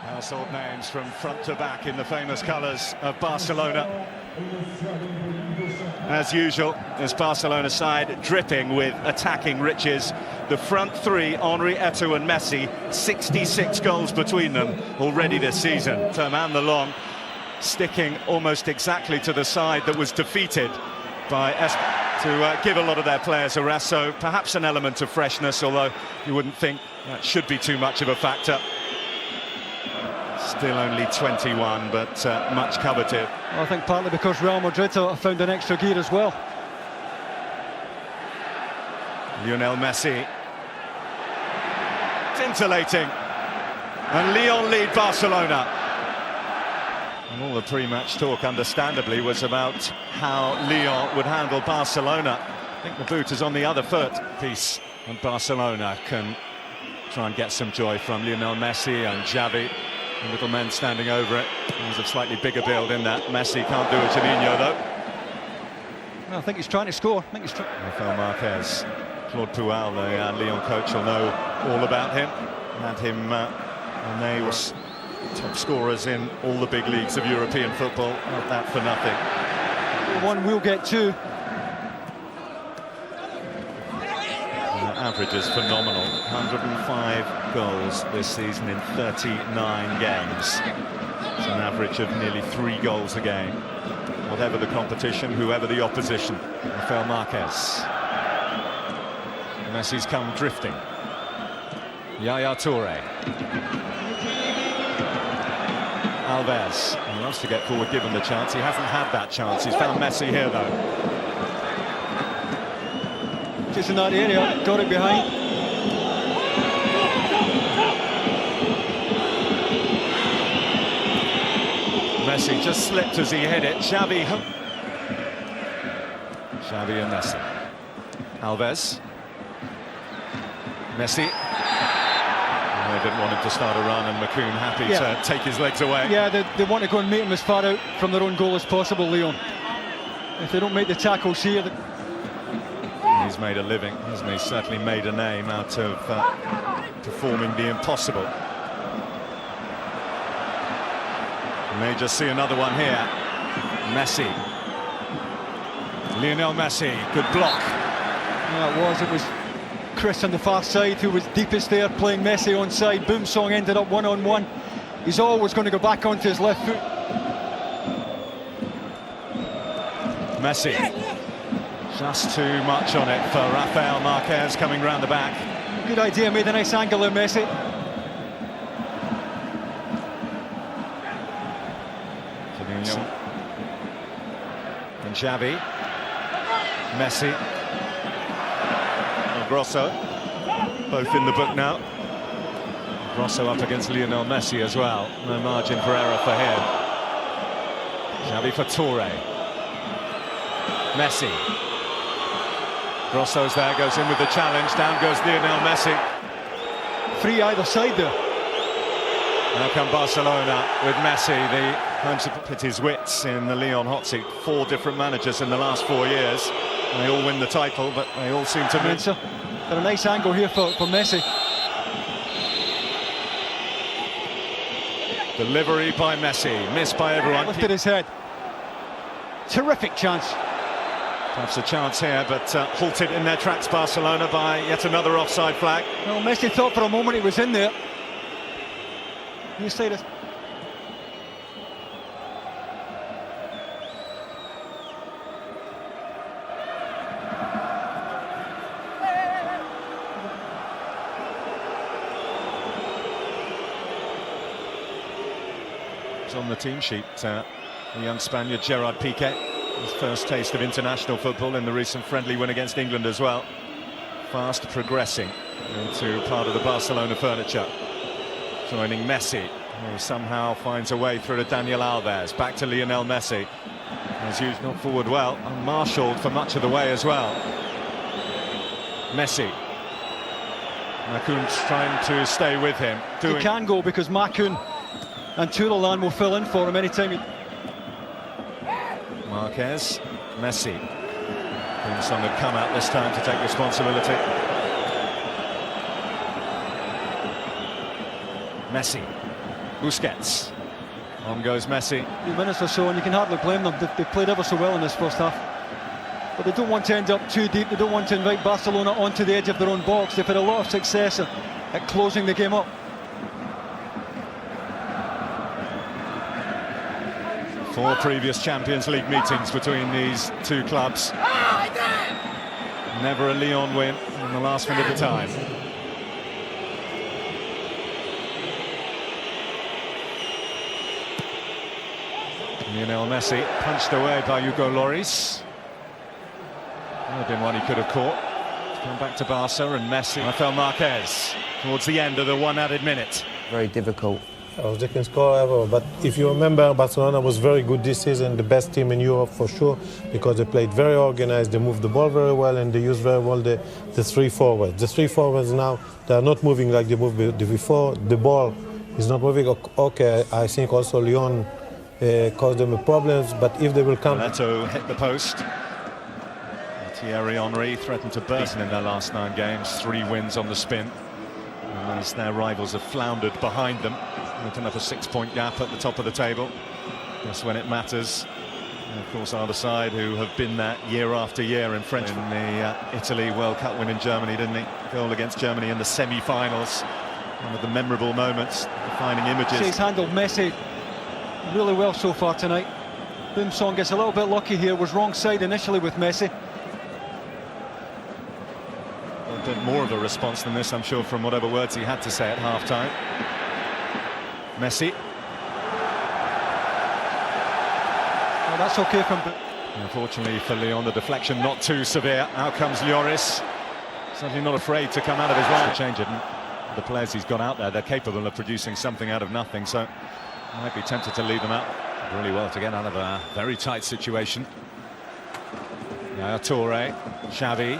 Household names from front to back in the famous colours of Barcelona. As usual, this Barcelona side dripping with attacking riches. The front three, Henry, Eto'o and Messi, 66 goals between them already this season. Terman the Long sticking almost exactly to the side that was defeated by to give a lot of their players a rest. So perhaps an element of freshness, although you wouldn't think that should be too much of a factor. Still only 21, but much coveted. Well, I think partly because Real Madrid have found an extra gear as well. Lionel Messi. Scintillating. And Lyon lead Barcelona. And all the pre-match talk, understandably, was about how Lyon would handle Barcelona. I think the boot is on the other foot piece, and Barcelona can try and get some joy from Lionel Messi and Xavi. The little men standing over it. There's a slightly bigger build in that. Messi can't do it to Nino, though. No, I think he's trying to score. I think he's Rafael Marquez. Claude Puel, the Lyon coach, will know all about him. Had him and they were top scorers in all the big leagues of European football. Not that for nothing. One will get two. Average is phenomenal. 105 goals this season in 39 games. It's an average of nearly 3 goals a game. Whatever the competition, whoever the opposition. Rafael Marquez. Messi's come drifting. Yaya Toure. Alves. He wants to get forward given the chance. He hasn't had that chance. He's found Messi here, though. Just in that area, got it behind. Messi just slipped as he hit it. Xavi and Messi. Alves. Messi. They didn't want him to start a run, and McCoon happy to take his legs away. Yeah, they want to go and meet him as far out from their own goal as possible, Lyon. If they don't make the tackles here... He's made a living, hasn't he? He's certainly made a name out of performing the impossible. You may just see another one here. Messi. Lionel Messi, good block. Yeah, it was Chris on the far side who was deepest there, playing Messi onside. Boomsong ended up one-on-one. He's always going to go back onto his left foot. Messi. Just too much on it for Rafael Marquez coming round the back. Good idea, made a nice angle there, Messi. And Xavi. Messi. And Grosso. Both in the book now. Grosso up against Lionel Messi as well. No margin for error for him. Xavi for Toure. Messi. Grosso's there, goes in with the challenge, down goes Lionel Messi. Free either side there. Now come Barcelona with Messi, the home to put his wits in the Lyon hot seat. 4 different managers in the last 4 years. They all win the title, but they all seem to win. Got a nice angle here for Messi. Delivery by Messi, missed by everyone. Lifted his head. Terrific chance. Perhaps a chance here, but halted in their tracks, Barcelona, by yet another offside flag. Well, Messi thought for a moment he was in there. You say this. It's on the team sheet, the young Spaniard Gerard Piqué. His first taste of international football in the recent friendly win against England as well. Fast progressing into part of the Barcelona furniture. Joining Messi, who somehow finds a way through to Daniel Alves. Back to Lionel Messi. As usual, not forward well, and marshalled for much of the way as well. Messi. Makoun's trying to stay with him. He can go because Makoun and Tourellan will fill in for him anytime he... Marquez, Messi. Boomsong had come out this time to take responsibility. Messi. Busquets. On goes Messi. A few minutes or so, and you can hardly blame them. They've played ever so well in this first half. But they don't want to end up too deep. They don't want to invite Barcelona onto the edge of their own box. They've had a lot of success at closing the game up. Four previous Champions League meetings between these two clubs. Never a Lyon win in the last minute of time. Lionel Messi punched away by Hugo Lloris. Would have been one he could have caught. Come back to Barca and Messi. Rafael Marquez towards the end of the one added minute. Very difficult. They can score ever, but if you remember, Barcelona was very good this season, the best team in Europe for sure, because they played very organized, they moved the ball very well, and they used very well the three forwards. The three forwards now, they are not moving like they moved before. The ball is not moving. Okay, I think also Lyon caused them problems, but if they will come... Neto hit the post. Thierry Henry threatened to burst in their last 9 games, 3 wins on the spin. And as their rivals have floundered behind them, looking up a 6-point gap at the top of the table. That's when it matters. And of course, either side who have been there year after year in French. In the Italy World Cup win in Germany, didn't he? Goal against Germany in the semi-finals. One of the memorable moments, defining images. He's handled Messi really well so far tonight. Boumsong gets a little bit lucky here, was wrong side initially with Messi. A bit more of a response than this, I'm sure, from whatever words he had to say at half-time. Messi. Oh, that's okay from... Unfortunately for Lyon, the deflection not too severe. Out comes Lloris. Certainly not afraid to come out of his line. Change it. And the players he's got out there, they're capable of producing something out of nothing, so I might be tempted to leave them out. Really well to get out of a very tight situation. Now Touré, Xavi,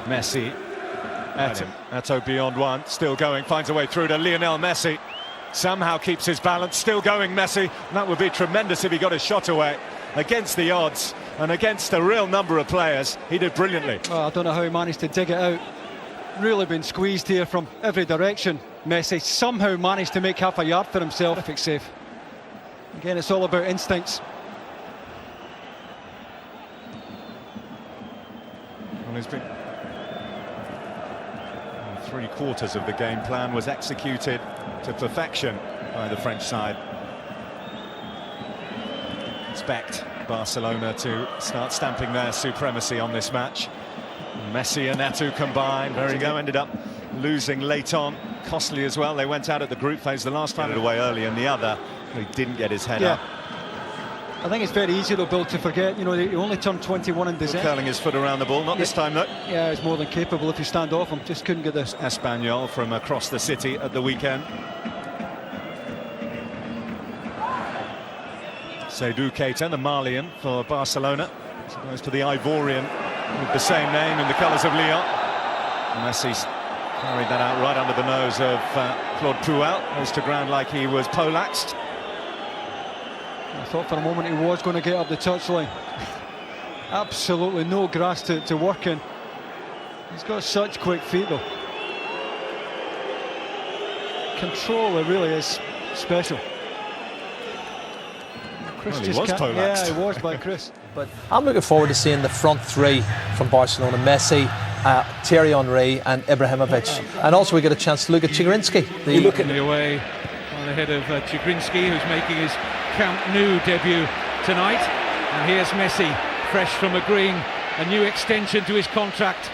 Messi, Eto'o beyond one, still going, finds a way through to Lionel Messi. Somehow keeps his balance, still going Messi. And that would be tremendous if he got his shot away. Against the odds and against a real number of players, he did brilliantly. Oh, I don't know how he managed to dig it out. Really been squeezed here from every direction. Messi somehow managed to make half a yard for himself. Perfect save. Again, it's all about instincts. Well, he's been... 3/4 of the game plan was executed to perfection by the French side. Expect Barcelona to start stamping their supremacy on this match. Messi and Eto'o combined. There you go, ended up losing late on, costly as well. They went out at the group phase the last time, away early, and the other, he didn't get his head up. I think it's very easy, though, Bill, to forget. You know, he only turned 21 in December. Curling his foot around the ball, not this time, though. Yeah, he's more than capable if you stand off him. Just couldn't get this. Espanyol from across the city at the weekend. Seydou Keita, the Malian for Barcelona, as opposed to the Ivorian with the same name in the colours of Lyon. Messi's carried that out right under the nose of Claude Puel. Goes to ground like he was poleaxed. I thought for a moment he was going to get up the touchline. Absolutely no grass to work in. He's got such quick feet, though. Control, it really is special. Chris well, he was poleaxed. Yeah, he was by Chris. But I'm looking forward to seeing the front three from Barcelona: Messi, Thierry Henry and Ibrahimovic. And also we get a chance to look at Chigrinsky. You look at the away on the head of Chigrinsky, who's making his Camp Nou debut tonight. And here's Messi, fresh from agreeing a new extension to his contract.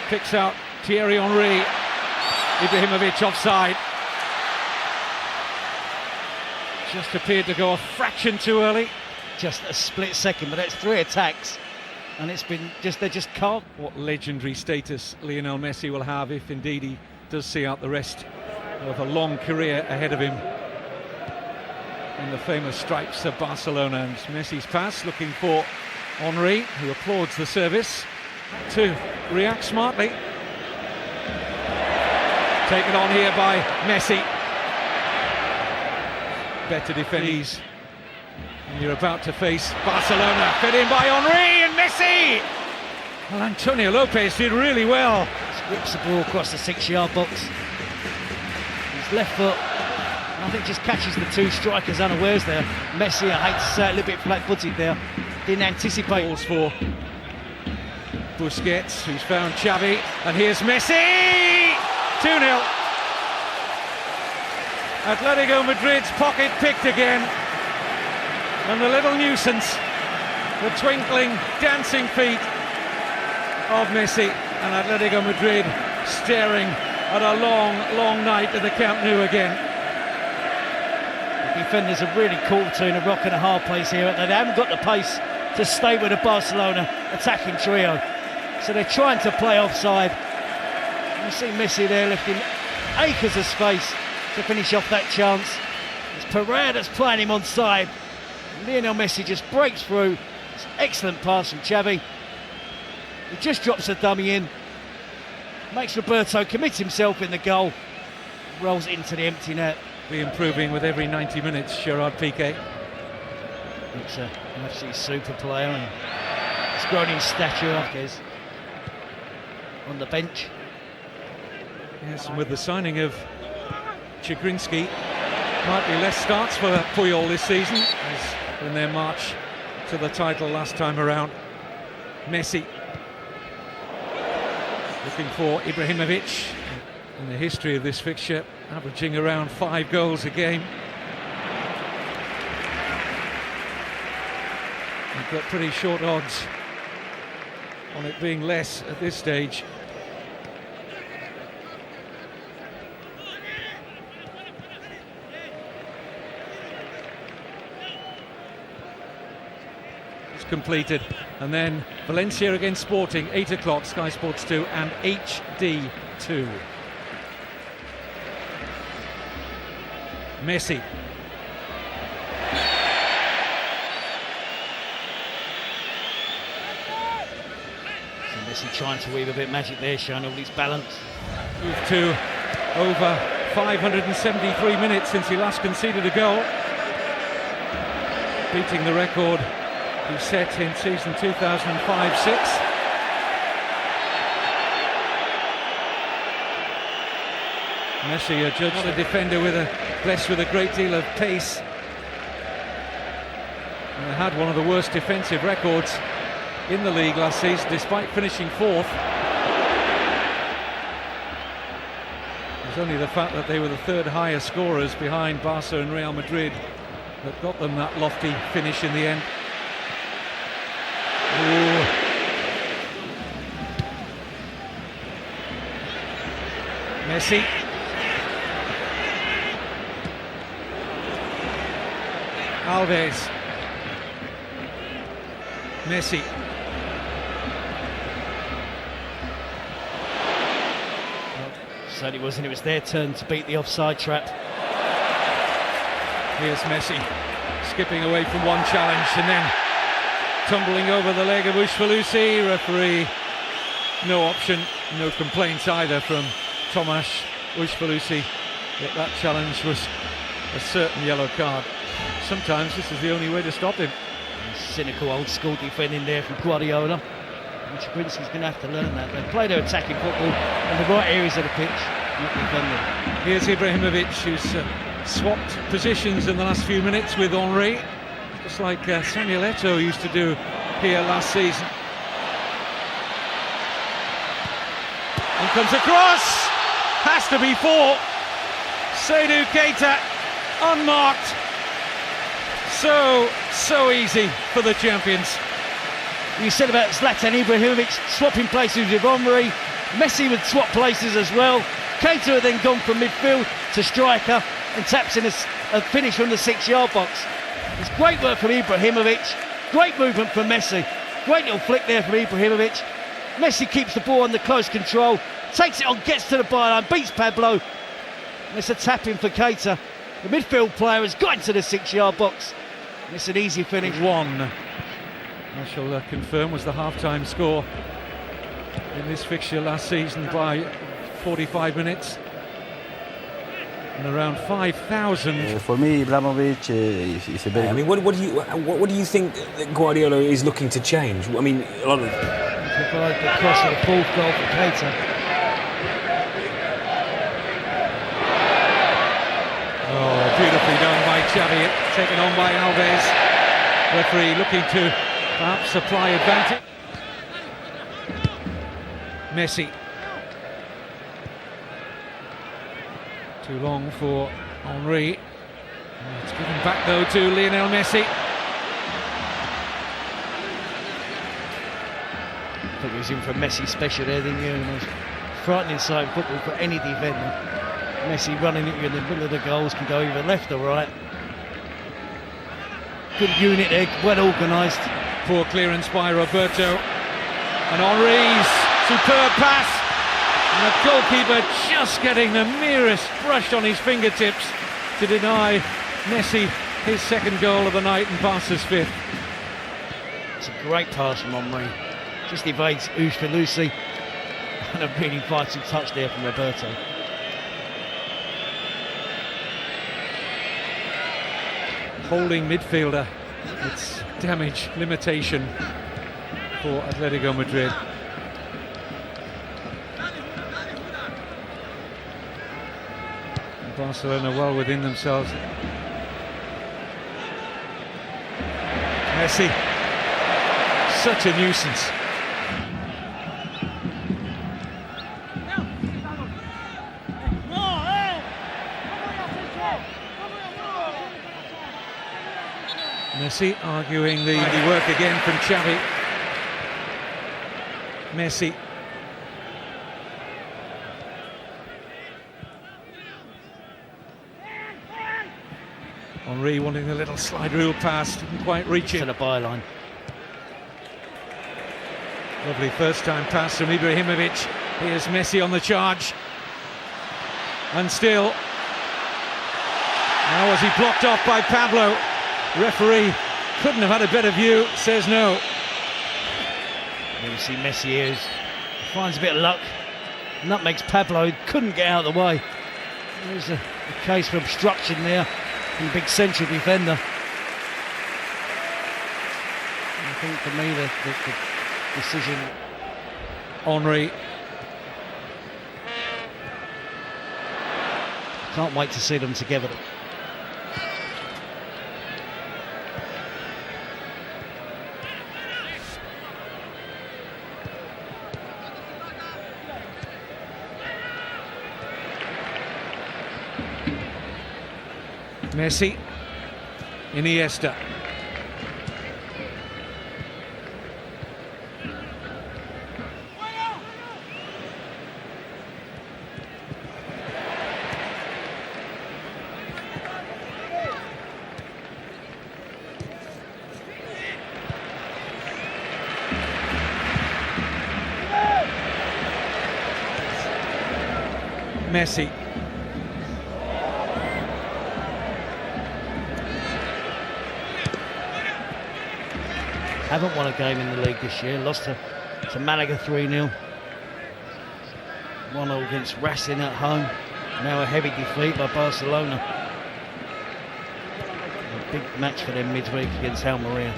Picks out Thierry Henry. Ibrahimovic offside. Just appeared to go a fraction too early. Just a split second, but that's 3 attacks, and it's been just, they just can't. What legendary status Lionel Messi will have if indeed he does see out the rest of a long career ahead of him in the famous stripes of Barcelona. And Messi's pass, looking for Henry, who applauds the service, to react smartly. Taken on here by Messi. Better defenders. And you're about to face Barcelona, fed in by Henry and Messi. Well, Antonio Lopez did really well. Whips the ball across the 6-yard box. He's left foot. I think just catches the two strikers unawares there. Messi, I hate to say it, a little bit flat-footed there. Didn't anticipate. Balls for Busquets, who's found Xavi, and here's Messi! 2-0. Atletico Madrid's pocket picked again. And the little nuisance, the twinkling, dancing feet of Messi, and Atletico Madrid staring at a long, long night at the Camp Nou again. Defenders are really caught in a rock and a hard place here. They haven't got the pace to stay with the Barcelona attacking trio, so they're trying to play offside. You see Messi there lifting acres of space to finish off that chance. It's Pereira that's playing him onside. Lionel Messi just breaks through. It's an excellent pass from Xavi. He just drops a dummy in, makes Roberto commit himself in the goal, rolls it into the empty net. Be improving with every 90 minutes, Gerard Piqué. It's an absolutely super player, and he's grown in stature. On the bench. Yes, and with the signing of Chigrinsky, might be less starts for Puyol this season, as in their march to the title last time around. Messi looking for Ibrahimovic. In the history of this fixture, averaging around 5 goals a game. We've got pretty short odds on it being less at this stage. It's completed, and then Valencia against Sporting, 8 o'clock, Sky Sports 2 and HD 2. Messi. So Messi trying to weave a bit of magic there, showing all his balance. Moved to over 573 minutes since he last conceded a goal, beating the record he set in season 2005-06. Messi, a judge, not a defender blessed with a great deal of pace. And they had one of the worst defensive records in the league last season, despite finishing 4th. It was only the fact that they were the 3rd highest scorers behind Barca and Real Madrid that got them that lofty finish in the end. Ooh. Messi. Alves. Messi. Well, certainly wasn't. It was their turn to beat the offside trap. Here's Messi, skipping away from one challenge and then tumbling over the leg of Ushvalusi. Referee, no option, no complaints either from Tomasz Ushvalusi. Yet that challenge was a certain yellow card. Sometimes this is the only way to stop him. Cynical old school defending there from Guardiola. And Chigrinsky's going to have to learn that. They play their attacking football in the right areas of the pitch, not defending. Here's Ibrahimovic, who's swapped positions in the last few minutes with Henry, just like Samuel Eto'o used to do here last season. And comes across, has to be 4. Seydou Keita, unmarked. So easy for the champions. You said about Zlatan Ibrahimovic swapping places with Henry. Messi would swap places as well. Keita had then gone from midfield to striker and taps in a finish from the 6-yard box. It's great work from Ibrahimovic. Great movement from Messi. Great little flick there from Ibrahimovic. Messi keeps the ball under close control, takes it on, gets to the byline, beats Pablo. And it's a tap in for Keita. The midfield player has got into the 6-yard box. And it's an easy finish. 1, I shall confirm, was the half-time score in this fixture last season by 45 minutes. And around 5,000. For me, Ibrahimovic is a very. I mean, what do you think that Guardiola is looking to change? I mean, a lot of. Provide the cross of the 4th goal for Keita. by Xavi, taken on by Alves. Referee looking to perhaps supply advantage. Messi. Too long for Henry. It's given back though to Lionel Messi. I think it was in for Messi special there, didn't you? The most frightening sight of football for any defender. Messi running at you in the middle of the goals, can go either left or right. Good unit there, well organised. Poor clearance by Roberto. And Henry's superb pass. And the goalkeeper just getting the merest brush on his fingertips to deny Messi his second goal of the night and pass his fifth. It's a great pass from Henry. Just evades Lucy. And a really vital touch there from Roberto. Holding midfielder, it's damage limitation for Atletico Madrid. And Barcelona well within themselves. Messi, such a nuisance. Messi arguing the work again from Xavi. Messi. Henry wanting a little slide rule pass, didn't quite reach it. To the byline. Lovely first time pass from Ibrahimovic. Here's Messi on the charge. And still. Now was he blocked off by Pablo? Referee couldn't have had a better view, says no. You see Messi here, finds a bit of luck. Nutmegs Pablo, couldn't get out of the way. There's a case for obstruction there from the big central defender. I think for me the decision. Henry. Can't wait to see them together. Messi, Iniesta. Messi. Haven't won a game in the league this year, lost to Malaga 3-0. 1-0 against Racing at home. Now a heavy defeat by Barcelona. A big match for them midweek against Almeria.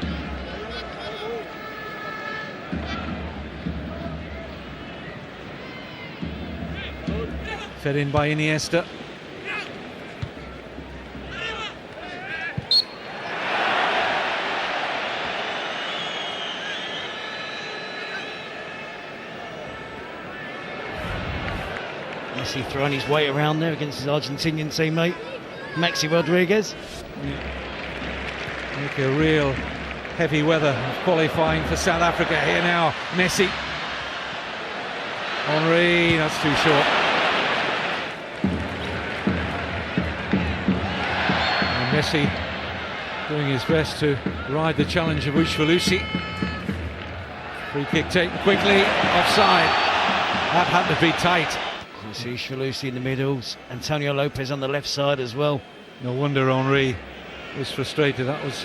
Fed in by Iniesta. Messi throwing his weight around there against his Argentinian teammate, Maxi Rodriguez. Make a real heavy weather of qualifying for South Africa here now. Messi. Henry, that's too short. And Messi doing his best to ride the challenge of Ushvalusi. Free kick taken quickly, offside. That had to be tight. You see Ushvalusi in the middles, Antonio Lopez on the left side as well. No wonder Henry was frustrated. That was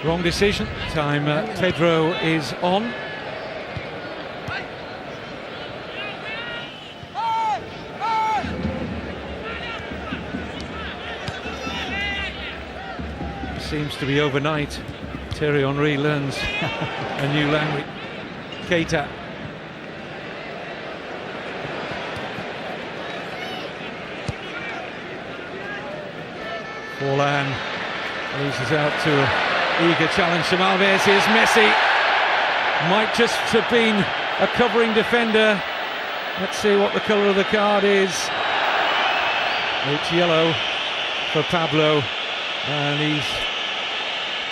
wrong decision. Time Pedro is on. Seems to be overnight. Thierry Henry learns a new language. Keita. Forlan loses out to an eager challenge from Alves. Here's Messi. Might just have been a covering defender. Let's see what the colour of the card is. It's yellow for Pablo, and he's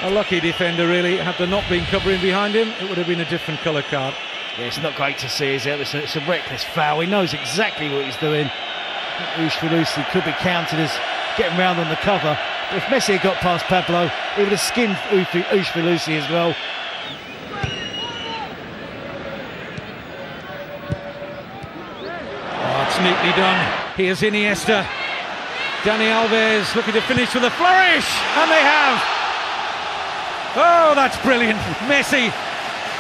a lucky defender really. Had there not been covering behind him, it would have been a different colour card. Yeah, it's not great to see, is it? It's a reckless foul. He knows exactly what he's doing. Ushvalusi could be counted as getting round on the cover. But if Messi had got past Pablo, he would have skinned Ushvalusi as well. Oh, it's neatly done. Here's Iniesta. Dani Alves looking to finish with a flourish, and they have. Oh, that's brilliant. Messi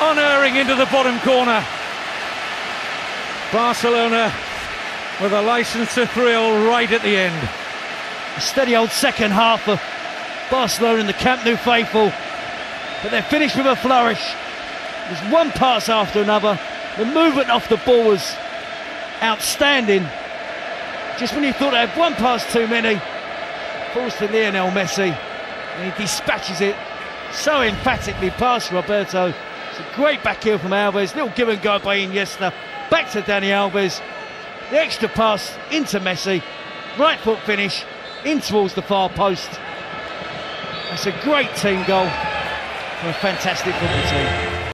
unerring into the bottom corner. Barcelona with a license to thrill right at the end. A steady old second half for Barcelona in the Camp Nou faithful, but they're finished with a flourish. There's one pass after another. The movement off the ball was outstanding. Just when you thought they had one pass too many, falls to Lionel Messi, and he dispatches it so emphatically past Roberto. It's a great back heel from Alves, little give and go by Iniesta, back to Dani Alves, the extra pass into Messi, right foot finish in towards the far post. That's a great team goal for a fantastic football team.